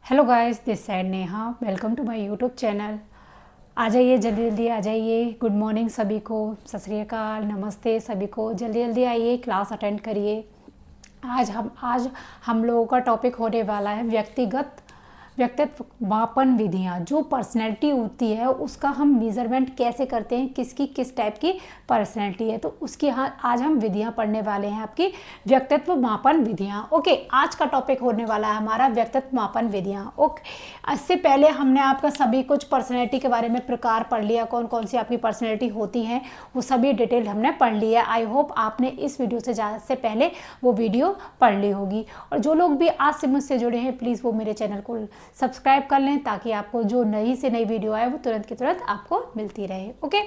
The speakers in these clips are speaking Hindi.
Hello guys, this side Neha. Welcome to my YouTube channel. आ जाइए, जल्दी जल्दी आ जाइए। गुड मॉर्निंग सभी को, सत श्री अकाल, नमस्ते सभी को। जल्दी जल्दी आइए, क्लास अटेंड करिए। आज हम लोगों का टॉपिक होने वाला है व्यक्तित्व मापन विधियाँ। जो पर्सनैलिटी होती है उसका हम मेज़रमेंट कैसे करते हैं, किसकी किस टाइप की पर्सनैलिटी है, तो उसकी आज हम विधियाँ पढ़ने वाले हैं, आपकी व्यक्तित्व मापन विधियाँ। ओके, आज का टॉपिक होने वाला है हमारा व्यक्तित्व मापन विधियाँ। ओके, इससे पहले हमने आपका सभी कुछ पर्सनैलिटी के बारे में प्रकार पढ़ लिया, कौन कौन सी आपकी पर्सनैलिटी होती हैं, वो सभी डिटेल हमने पढ़ लिया। आई होप आपने इस वीडियो से पहले वो वीडियो पढ़ ली होगी। और जो लोग भी आज से मुझसे जुड़े हैं, प्लीज़ वो मेरे चैनल को सब्सक्राइब कर लें, ताकि आपको जो नई से नई वीडियो आए वो तुरंत की तुरंत आपको मिलती रहे। ओके,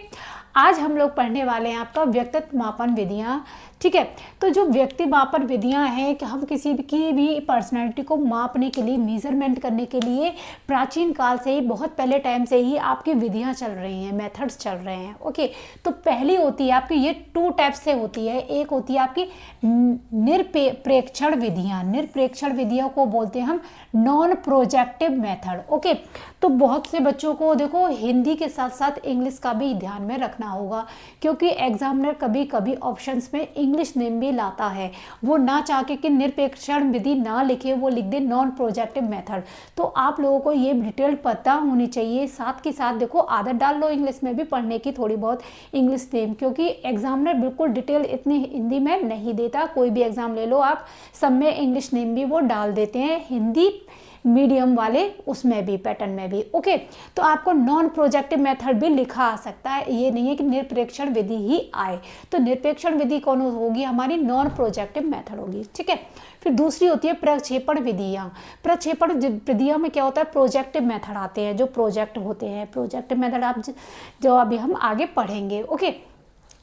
आज हम लोग पढ़ने वाले हैं आपका व्यक्तित्व मापन विधियाँ। ठीक है, तो जो व्यक्ति मापन विधियाँ हैं कि हम किसी की भी पर्सनैलिटी को मापने के लिए, मेजरमेंट करने के लिए प्राचीन काल से ही, बहुत पहले टाइम से ही आपकी विधियाँ चल रही हैं, मेथड्स चल रहे हैं। ओके, तो पहली होती है आपकी, ये 2 टाइप्स से होती है। एक होती है आपकी निरपेक्षण विधियाँ। निरपेक्षण विधियों को बोलते हैं हम नॉन प्रोजेक्टिव मेथड। ओके, तो बहुत से बच्चों को देखो हिंदी के साथ साथ इंग्लिश का भी ध्यान में रखना होगा, क्योंकि एग्जामिनर कभी कभी ऑप्शंस में इंग्लिश नेम भी लाता है। वो ना चाह के कि निरपेक्षण विधि ना लिखे, वो लिख दे नॉन प्रोजेक्टिव मेथड। तो आप लोगों को ये डिटेल पता होनी चाहिए। साथ के साथ देखो, आदत डाल लो इंग्लिश में भी पढ़ने की, थोड़ी बहुत इंग्लिश नेम, क्योंकि एग्जामिनर बिल्कुल डिटेल इतनी हिंदी में नहीं देता। कोई भी एग्जाम ले लो आप, सब में इंग्लिश नेम भी वो डाल देते हैं, हिंदी मीडियम वाले उसमें भी, पैटर्न में भी। ओके, तो आपको नॉन प्रोजेक्टिव मेथड भी लिखा आ सकता है, ये नहीं है कि निरपेक्षण विधि ही आए। तो निरपेक्षण विधि कौन होगी? हमारी नॉन प्रोजेक्टिव मेथड होगी। ठीक है, फिर दूसरी होती है प्रक्षेपण विधियाँ। प्रक्षेपण विधियों में क्या होता है? प्रोजेक्टिव मेथड आते हैं, जो प्रोजेक्ट होते हैं। प्रोजेक्टिव मेथड आप जो अभी हम आगे पढ़ेंगे। ओके,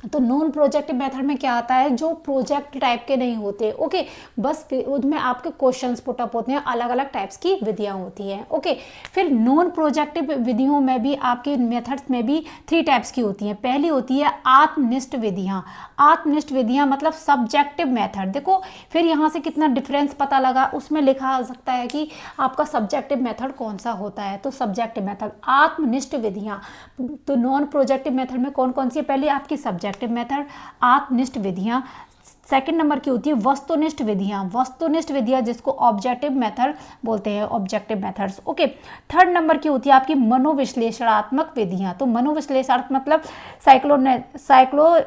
तो नॉन प्रोजेक्टिव मेथड में क्या आता है? जो प्रोजेक्ट टाइप के नहीं होते। ओके, बस उसमें आपके क्वेश्चंस पुटअप होते हैं, अलग अलग टाइप्स की विधियां होती हैं। ओके, फिर नॉन प्रोजेक्टिव विधियों में भी, आपके मेथड्स में भी 3 टाइप्स की होती हैं। पहली होती है आत्मनिष्ठ विधियां। आत्मनिष्ठ विधियां मतलब सब्जेक्टिव मेथड। देखो फिर यहाँ से कितना डिफरेंस पता लगा, उसमें लिखा आ सकता है कि आपका सब्जेक्टिव मेथड कौन सा होता है। तो सब्जेक्टिव मेथड, आत्मनिष्ठ विधियां। तो नॉन प्रोजेक्टिव मेथड में कौन कौन सी है? पहले आपकी सब्जेक्टिव मेथड, आत्मनिष्ठ विधियां। सेकंड नंबर की होती है वस्तुनिष्ठ विधियां। वस्तुनिष्ठ विधियां जिसको ऑब्जेक्टिव मेथड बोलते हैं, objective methods. Okay, third number की होती है आपकी मनोविश्लेषणात्मक विधियां। तो मनोविश्लेषणात्मक मतलब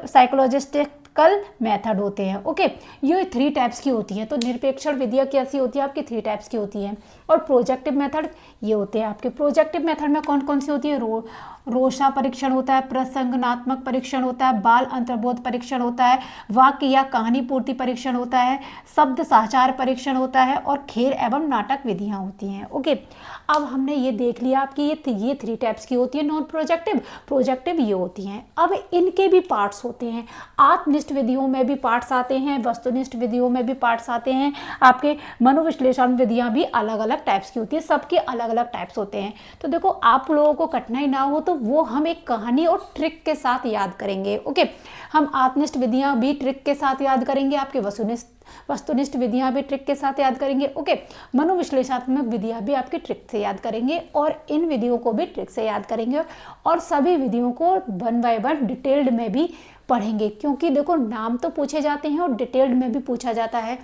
साइकोलॉजिस्टिकल मेथड होते हैं। ओके, ये 3 टाइप्स की होती हैं। तो निरपेक्षण विधियां कैसी होती है? आपकी 3 टाइप्स की होती हैं। और प्रोजेक्टिव मेथड ये होते हैं आपके। प्रोजेक्टिव मेथड में कौन कौन सी होती है? रोशा परीक्षण होता है, प्रसंगात्मक परीक्षण होता है, बाल अंतर्बोध परीक्षण होता है, वाक्य या कहानी पूर्ति परीक्षण होता है, शब्द साचार परीक्षण होता है, और खेल एवं नाटक विधियां होती हैं। ओके, अब हमने ये देख लिया आपकी ये 3 टाइप्स की होती है नॉन प्रोजेक्टिव। प्रोजेक्टिव ये होती हैं। अब इनके भी पार्ट्स होते हैं। आत्मनिष्ठ विधियों में भी पार्ट्स आते हैं, वस्तुनिष्ठ विधियों में भी पार्ट्स आते हैं। आपके मनोविश्लेषण विधियां भी अलग अलग टाइप्स की होती है, सबके अलग अलग टाइप्स होते हैं। तो देखो, आप लोगों को कठिनाई ना हो तो वो हम एक कहानी और ट्रिक के साथ याद करेंगे। ओके, हम आत्मनिष्ठ विधियां भी ट्रिक के साथ याद करेंगे, आपके वस्तुनिष्ठ विधियां भी ट्रिक के साथ याद करेंगे। ओके, मनोविश्लेषणात्मक विधियां भी आपकी ट्रिक से याद करेंगे, और इन विधियों को भी ट्रिक से याद करेंगे, और सभी विधियों को 1 बाय 1 डिटेल्ड में भी पढ़ेंगे। क्योंकि देखो, नाम तो पूछे जाते हैं और डिटेल्ड में भी पूछा जाता है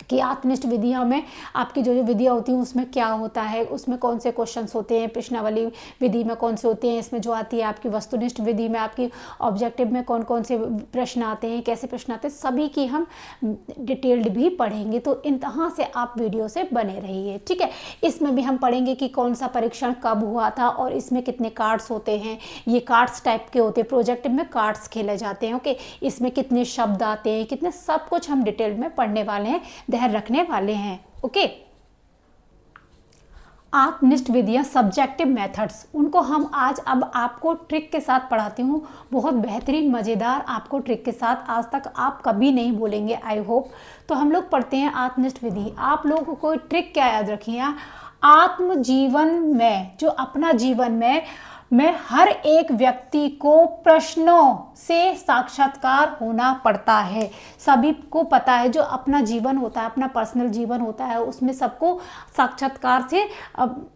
कि आत्मनिष्ठ विधियों में आपकी जो विधियाँ होती हैं उसमें क्या होता है, उसमें कौन से क्वेश्चंस होते हैं, प्रश्नावली विधि में कौन से होते हैं, इसमें जो आती है आपकी वस्तुनिष्ठ विधि में आपकी ऑब्जेक्टिव में कौन कौन से प्रश्न आते हैं, कैसे प्रश्न आते हैं, सभी की हम डिटेल्ड भी पढ़ेंगे। तो यहाँ से आप वीडियो से बने रहिए। ठीक है, इसमें भी हम पढ़ेंगे कि कौन सा परीक्षण कब हुआ था, और इसमें कितने कार्ड्स होते हैं। ये कार्ड्स टाइप के होते हैं, प्रोजेक्टिव में कार्ड्स खेले जाते हैं। ओके, इसमें कितने शब्द आते हैं, कितने, सब कुछ हम डिटेल में पढ़ने वाले हैं, ध्यान रखने वाले हैं। ओके, आत्मनिष्ठ विधियां, सब्जेक्टिव मेथड्स, उनको हम आज अब आपको ट्रिक के साथ पढ़ाती हूँ। बहुत बेहतरीन मज़ेदार आपको ट्रिक के साथ, आज तक आप कभी नहीं बोलेंगे, आई होप। तो हम लोग पढ़ते हैं आत्मनिष्ठ विधि। आप लोगों को ट्रिक क्या याद रखिए? आत्म जीवन में, जो अपना जीवन में में हर एक व्यक्ति को प्रश्नों से साक्षात्कार होना पड़ता है। सभी को पता है जो अपना जीवन होता है, अपना पर्सनल जीवन होता है, उसमें सबको साक्षात्कार से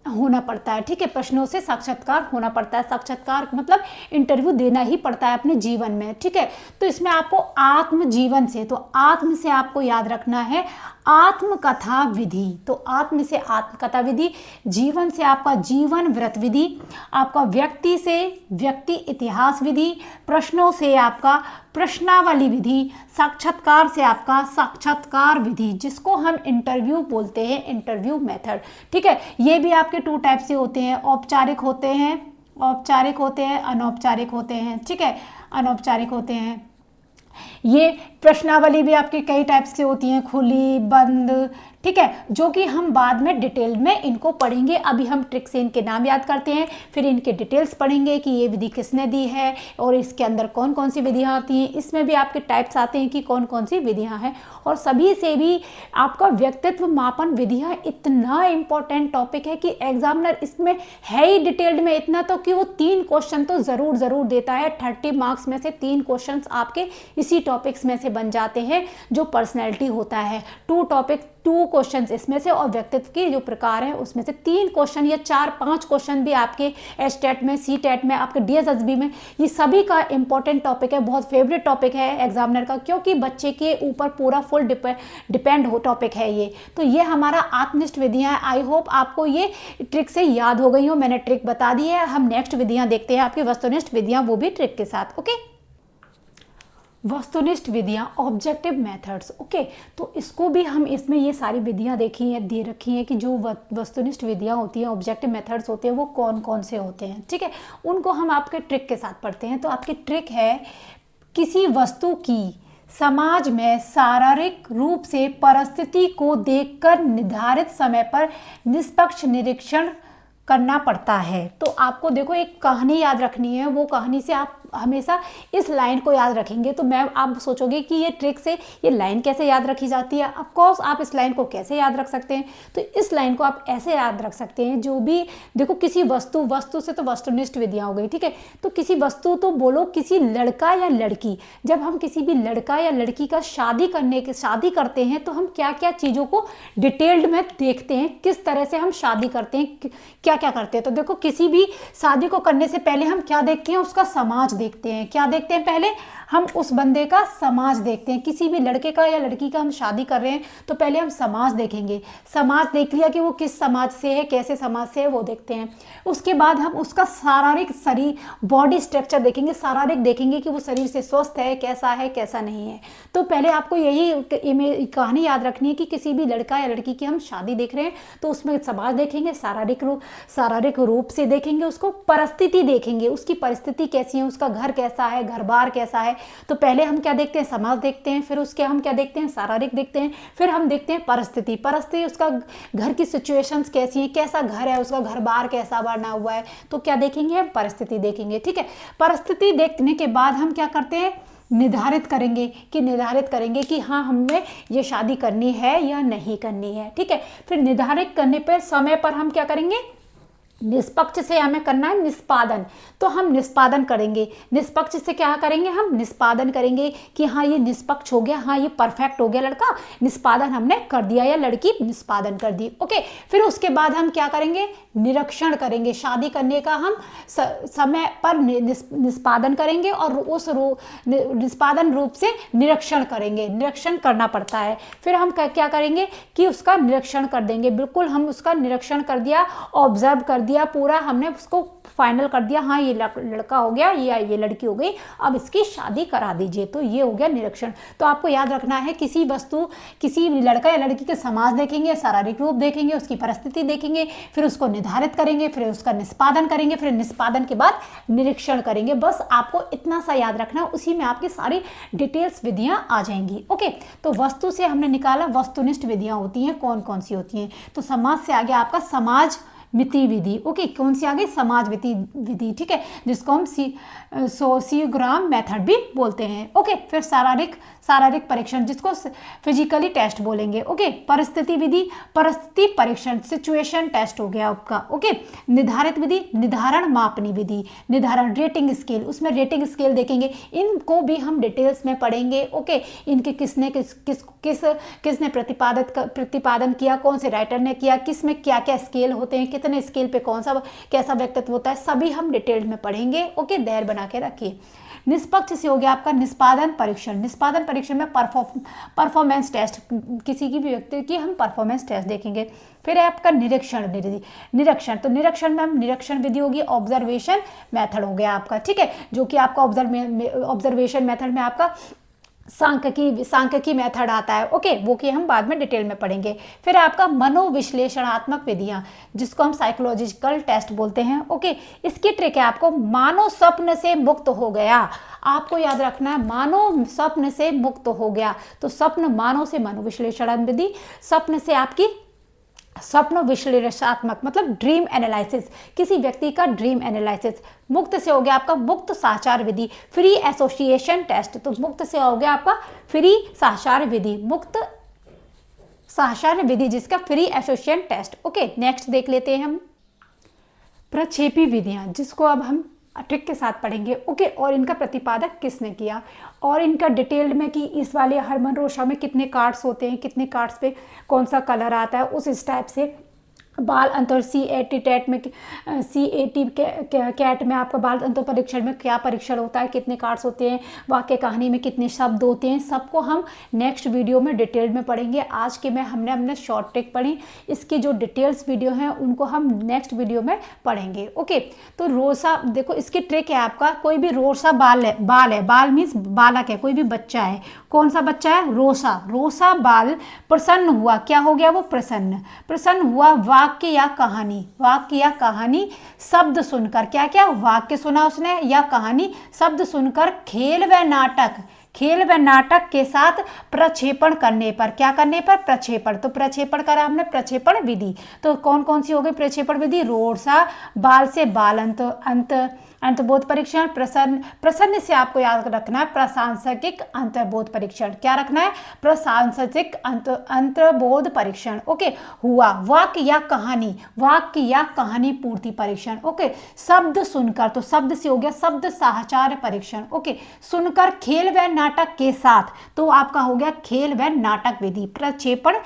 होना पड़ता है। ठीक है, प्रश्नों से साक्षात्कार होना पड़ता है। साक्षात्कार मतलब इंटरव्यू देना ही पड़ता है अपने जीवन में। ठीक है, तो इसमें आपको आत्म जीवन से, तो आत्म से आपको याद रखना है आत्मकथा विधि। तो आत्म से आत्मकथा विधि, जीवन से आपका जीवन व्रत विधि, आपका व्यक्ति से व्यक्ति इतिहास विधि, प्रश्नों से आपका प्रश्नावली विधि, साक्षात्कार से आपका साक्षात्कार विधि, जिसको हम इंटरव्यू बोलते हैं, इंटरव्यू मेथड। ठीक है, ये भी आपके 2 टाइप से होते हैं, औपचारिक होते हैं, औपचारिक होते हैं, अनौपचारिक होते हैं। ठीक है, अनौपचारिक होते हैं। ये प्रश्नावली भी आपकी कई टाइप्स की होती हैं, खुली, बंद। ठीक है, जो कि हम बाद में डिटेल में इनको पढ़ेंगे। अभी हम ट्रिक से इनके नाम याद करते हैं, फिर इनके डिटेल्स पढ़ेंगे कि ये विधि किसने दी है और इसके अंदर कौन कौन सी विधियां आती हैं। इसमें भी आपके टाइप्स आते हैं कि कौन कौन सी विधियां हैं, और सभी से भी आपका व्यक्तित्व मापन विधियां इतना इंपॉर्टेंट टॉपिक है कि एग्जामिनर इसमें है ही डिटेल्ड में इतना, तो कि वो 3 क्वेश्चन तो ज़रूर देता है। 30 मार्क्स में से 3 क्वेश्चन आपके इसी टॉपिक्स में से बन जाते हैं, जो पर्सनैलिटी होता है। 2 क्वेश्चंस इसमें से, और व्यक्तित्व के जो प्रकार हैं उसमें से 3 क्वेश्चन या 4-5 क्वेश्चन भी आपके एचटेट में, सीटेट में, आपके डीएसएसबी में, ये सभी का इंपॉर्टेंट टॉपिक है, बहुत फेवरेट टॉपिक है एग्जामिनर का, क्योंकि बच्चे के ऊपर पूरा फुल डिपेंड हो टॉपिक है ये। तो ये हमारा आत्मनिष्ठ विधियां। आई होप आपको ये ट्रिक से याद हो गई हो, मैंने ट्रिक बता दी है। हम नेक्स्ट विधियां देखते हैं आपकी वस्तुनिष्ठ विधियां, वो भी ट्रिक के साथ। ओके, वस्तुनिष्ठ विधियां, ऑब्जेक्टिव मेथड्स। ओके, तो इसको भी हम, इसमें ये सारी विधियां देखी हैं, दे रखी हैं कि जो वस्तुनिष्ठ विधियां होती हैं, ऑब्जेक्टिव मेथड्स होते हैं, वो कौन कौन से होते हैं। ठीक है, उनको हम आपके ट्रिक के साथ पढ़ते हैं। तो आपकी ट्रिक है, किसी वस्तु की समाज में शारीरिक रूप से परिस्थिति को देखकर निर्धारित समय पर निष्पक्ष निरीक्षण करना पड़ता है। तो आपको देखो एक कहानी याद रखनी है, वो कहानी से आप हमेशा इस लाइन को याद रखेंगे। तो मैं, आप सोचोगे कि ये ट्रिक से ये लाइन कैसे याद रखी जाती है। ऑफ कोर्स आप इस लाइन को कैसे याद रख सकते हैं, तो इस लाइन को आप ऐसे याद रख सकते हैं, जो भी देखो किसी वस्तु से तो वस्तुनिष्ठ विधियां हो गई। ठीक है, तो किसी वस्तु तो बोलो, किसी लड़का या लड़की, जब हम किसी भी लड़का या लड़की का शादी करते हैं, तो हम क्या क्या चीज़ों को डिटेल्ड में देखते हैं, किस तरह से हम शादी करते हैं, क्या क्या करते हैं। तो देखो किसी भी शादी को करने से पहले हम क्या देखते हैं, उसका समाज देखते हैं। क्या देखते हैं, पहले हम उस बंदे का समाज देखते हैं। किसी भी लड़के का या लड़की का हम शादी कर रहे हैं तो पहले हम समाज देखेंगे। समाज देख लिया कि वो किस समाज से है, कैसे समाज से है, वो देखते हैं। उसके बाद हम उसका शारीरिक शरीर, बॉडी स्ट्रक्चर देखेंगे, शारीरिक देखेंगे कि वो शरीर से स्वस्थ है, कैसा नहीं है। तो पहले आपको यही कहानी याद रखनी है कि किसी भी लड़का या लड़की की हम शादी देख रहे हैं तो उसमें समाज देखेंगे, शारीरिक रूप से देखेंगे, उसको परिस्थिति देखेंगे, उसकी परिस्थिति कैसी है, उसका घर कैसा है, घर बार कैसा है। तो पहले हम क्या देखते हैं, समाज देखते हैं, फिर उसके हम क्या देखते हैं, शारीरिक देखते हैं, फिर हम देखते हैं परिस्थिति, उसका घर की सिचुएशंस कैसी है, कैसा घर है, उसका घर बार कैसा बना हुआ है। तो क्या देखेंगे, हम परिस्थिति देखेंगे। ठीक है, परिस्थिति देखने के बाद हम क्या करते हैं, निर्धारित करेंगे कि हाँ हमें ये शादी करनी है या नहीं करनी है। ठीक है, फिर निर्धारित करने पर समय पर हम क्या करेंगे, निष्पक्ष से हमें करना है निष्पादन। तो हम निष्पादन करेंगे। निष्पक्ष से क्या करेंगे, हम निष्पादन करेंगे कि हाँ ये निष्पक्ष हो गया, हाँ ये परफेक्ट हो गया लड़का, निष्पादन हमने कर दिया, या लड़की निष्पादन कर दी। ओके, फिर उसके बाद हम क्या करेंगे, निरीक्षण करेंगे। शादी करने का हम समय पर निष्पादन करेंगे और उस निष्पादन रूप से निरीक्षण करेंगे। निरीक्षण करना पड़ता है। फिर हम क्या करेंगे कि उसका निरीक्षण कर देंगे। बिल्कुल हम उसका निरीक्षण कर दिया, ऑब्जर्व कर दिया, पूरा हमने उसको फाइनल कर दिया, हाँ ये लड़का हो गया या ये लड़की हो गई, अब इसकी शादी करा दीजिए। तो ये हो गया निरीक्षण। तो आपको याद रखना है, किसी लड़का या लड़की के समाज देखेंगे, शारीरिक रूप देखेंगे, उसकी परिस्थिति देखेंगे, फिर उसको निर्धारित करेंगे, फिर उसका निष्पादन करेंगे, फिर निष्पादन के बाद निरीक्षण करेंगे। बस आपको इतना सा याद रखना, उसी में आपकी सारी डिटेल्स विधियां आ जाएंगी। ओके, तो वस्तु से हमने निकाला वस्तुनिष्ठ विधियां होती हैं, कौन कौन सी होती हैं। तो समाज से आ गया आपका समाज मिति विधि। ओके, कौन सी आ गई? समाज मिति विधि, ठीक है, जिसको हम सोशियोग्राम मेथड भी बोलते हैं। ओके, फिर शारीरिक परीक्षण, जिसको फिजिकली टेस्ट बोलेंगे। ओके, परिस्थिति विधि, परिस्थिति परीक्षण, सिचुएशन टेस्ट हो गया आपका। ओके, निर्धारित विधि, निर्धारण मापनी विधि, निर्धारण रेटिंग स्केल, उसमें रेटिंग स्केल देखेंगे, इनको भी हम डिटेल्स में पढ़ेंगे। ओके, इनके किसने प्रतिपादन किया, कौन से राइटर ने किया, किस में क्या क्या स्केल होते हैं, कितने स्केल पे कौन सा कैसा व्यक्तित्व होता है, सभी हम डिटेल में पढ़ेंगे। ओके, धैर्य बना के रखिए। निष्पक्ष से हो गया आपका निष्पादन परीक्षण। निष्पादन परीक्षण में परफॉर्मेंस टेस्ट, किसी की भी व्यक्ति की हम परफॉर्मेंस टेस्ट देखेंगे। फिर है आपका निरीक्षण विधि। तो निरीक्षण में हम निरीक्षण विधि होगी, ऑब्जर्वेशन मेथड हो गया आपका, ठीक है, जो कि आपका ऑब्जर्वेशन मेथड में आपका सांख्यिकी मेथड आता है। ओके, वो कि हम बाद में डिटेल में पढ़ेंगे। फिर आपका मनोविश्लेषणात्मक विधियां, जिसको हम साइकोलॉजिकल टेस्ट बोलते हैं। ओके, इसकी ट्रिक है आपको, मानो स्वप्न से मुक्त हो गया, आपको याद रखना है, मानो स्वप्न से मुक्त हो गया, तो स्वप्न मानो से मनोविश्लेषण विधि, स्वप्न से आपकी स्वप्न विश्लेषणात्मक मतलब ड्रीम एनालिसिस, किसी व्यक्ति का ड्रीम एनालिसिस। मुक्त से हो गया आपका मुक्त साक्षार विधि, फ्री एसोसिएशन टेस्ट, तो मुक्त से हो गया आपका फ्री साक्षार विधि, मुक्त साक्षार विधि जिसका free association test. Okay, next देख लेते हैं हम प्रक्षेपी विधियां, जिसको अब हम ट्रिक के साथ पढ़ेंगे। ओके, और इनका प्रतिपादक किसने किया, और इनका डिटेल्ड में कि इस वाले हरमन रोशा में कितने कार्ड्स होते हैं, कितने कार्ड्स पे कौन सा कलर आता है, उस टाइप से बाल अंतर CAT टेट में CAT कैट में आपका बाल अंतर परीक्षण में क्या परीक्षण होता है, कितने कार्ड्स होते हैं, वाक्य कहानी में कितने शब्द होते हैं, सबको हम नेक्स्ट वीडियो में डिटेल में पढ़ेंगे। आज के में हमने शॉर्ट ट्रिक पढ़ी, इसकी जो डिटेल्स वीडियो हैं उनको हम नेक्स्ट वीडियो में पढ़ेंगे। ओके, तो रोसा देखो, इसकी ट्रिक है आपका, कोई भी रोसा बाल मीन्स बालक है, कोई भी बच्चा है, कौन सा बच्चा है? रोसा बाल प्रसन्न हुआ, क्या हो गया वो? प्रसन्न हुआ, वाक्य या कहानी शब्द सुनकर, क्या वाक्य सुना उसने या कहानी शब्द सुनकर, खेल व नाटक के साथ प्रक्षेपण करने पर, क्या करने पर? प्रक्षेपण, तो प्रक्षेपण करा हमने, प्रक्षेपण विधि, तो कौन सी हो गई प्रक्षेपण विधि? रोसा बाल से बाल अंतर्बोध परीक्षण, प्रसन्न से आपको याद रखना है प्रशासनिक अंतर्बोध परीक्षण, क्या रखना है? प्रशासनिक अंतर्बोध परीक्षण। ओके, हुआ वाक्य या कहानी पूर्ति परीक्षण। ओके, शब्द सुनकर, तो शब्द से हो गया शब्द साहचर्य परीक्षण। ओके, सुनकर खेल व नाटक के साथ, तो आपका हो गया खेल व नाटक विधि, प्रक्षेपण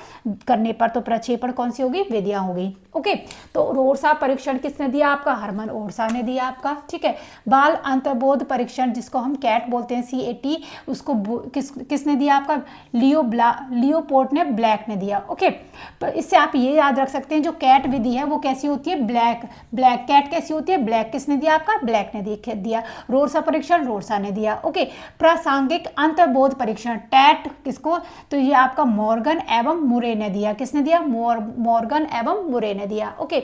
करने पर, तो प्रक्षेपण कौन सी होगी? विधियां हो गई। ओके, तो ओरसा परीक्षण किसने दिया? आपका हरमन ओरसा ने दिया आपका, ठीक है। बाल अंतर्बोध परीक्षण, जिसको हम कैट बोलते हैं, CAT, उसको किसने दिया? आपका लियोपोल्ड ने ब्लैक ने दिया। ओके, तो इससे आप ये याद रख सकते हैं, जो कैट विधि है वो कैसी होती है? ब्लैक कैट कैसी होती है? ब्लैक किसने दिया? आपका ब्लैक ने दिया। रोरसा परीक्षण रोरसा ने दिया। ओके, प्रासंगिक अंतर्बोध परीक्षण टैट किसको? तो ये आपका मॉर्गन एवं मुरे ने दिया। किसने दिया? मॉर्गन एवं मुरे ने दिया। ओके,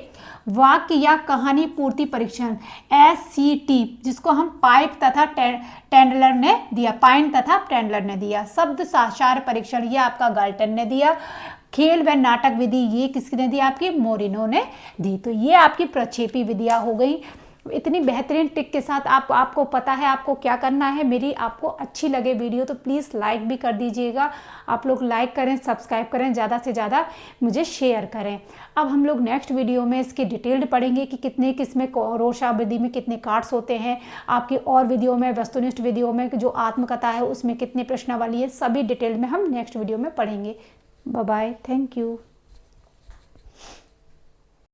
वाक्य या कहानी पूर्ति परीक्षण SCT, जिसको हम पाइप तथा टेंडलर ने दिया। शब्द साक्षार परीक्षण, ये आपका गाल्टन ने दिया। खेल व नाटक विधि, ये किसने दी? आपकी मोरिनो ने दी। तो ये आपकी प्रक्षेपी विधियां हो गई। इतनी बेहतरीन टिक के साथ आपको पता है आपको क्या करना है। मेरी आपको अच्छी लगे वीडियो तो प्लीज़ लाइक भी कर दीजिएगा। आप लोग लाइक करें, सब्सक्राइब करें, ज़्यादा से ज़्यादा मुझे शेयर करें। अब हम लोग नेक्स्ट वीडियो में इसकी डिटेल्ड पढ़ेंगे कि किसमें रोशा विधि में कितने कार्ड्स होते हैं। आपकी और वीडियो में, वस्तुनिष्ठ वीडियो में जो आत्मकथा है उसमें कितने प्रश्नावली है, सभी डिटेल में हम नेक्स्ट वीडियो में पढ़ेंगे। Bye bye, thank you.